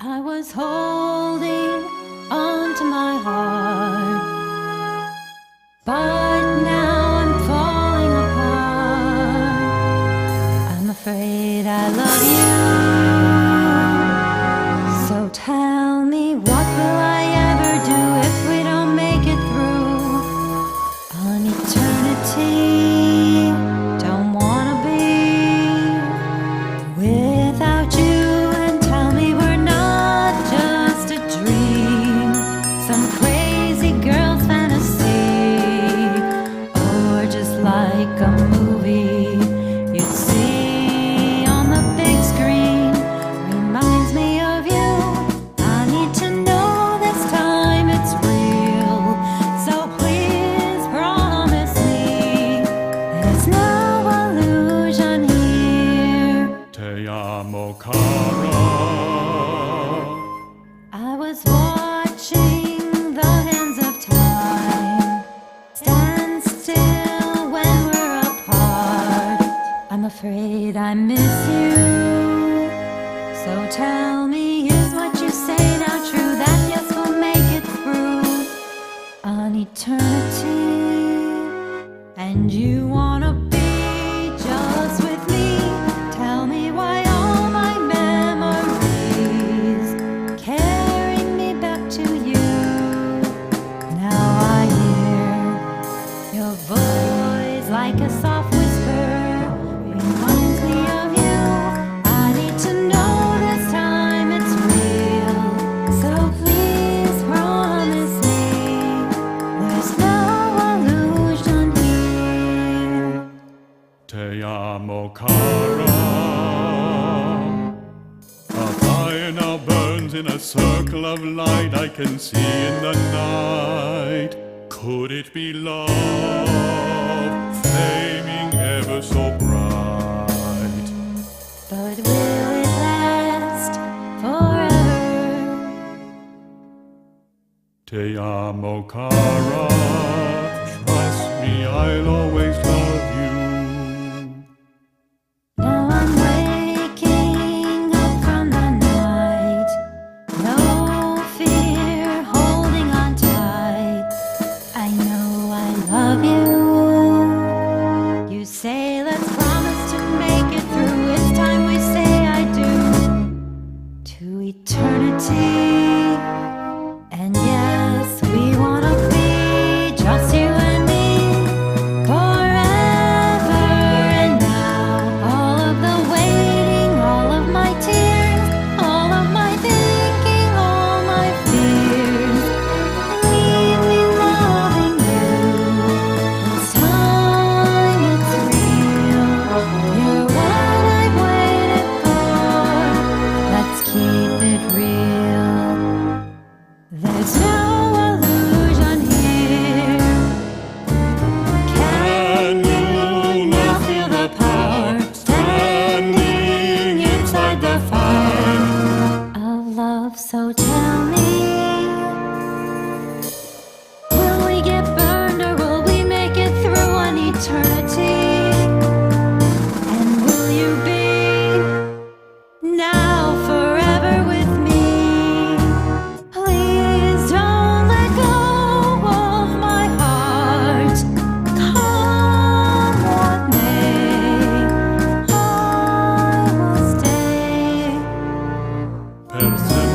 I was holding on to my heart, but now I'm falling apart. I'm afraid I love you. So tell me, what will I ever do if we don't make it through an eternity? Don't wanna be without you. Some crazy girl fantasy, or just like a movie you'd see on the big screen. Reminds me of you. I need to know this time it's real, so please promise me there's no illusion here. Te amo, cara. I was watching the hands of time stand still when we're apart. I'm afraid I miss you. So tell me, is what you say now true? That yes, we'll make it through an eternity. And you wanna be just with me? Tell me why all my memories carry me back to you. Now I hear your voice like a soft whisper, reminds me of you. I need to know this time it's real, so please promise me there's no illusion here. Te amo, cara. A fire now burns in a circle of light I can see in the night. Could it be love, flaming ever so bright? But will it last forever? Te amo, cara. Trust me, I'll always love you. Now I'm waking up from the night, no fear, holding on tight. I know I love you. You say let's promise to make it through. It's time we say I do to eternity. And yes, we wanna be just you and me forever. And now all of the waiting, all of my tears, all of my thinking, all my fears, leave me loving you. This time it's real. You're what I've waited for. Let's keep it real. There's no illusion here. Can you now feel the power standing inside the fire of love? So tell me, will we get burned or will we make it through an eternity? And will you be now forever with me? Please don't let go of my heart. Come what may, I will stay. Per sempre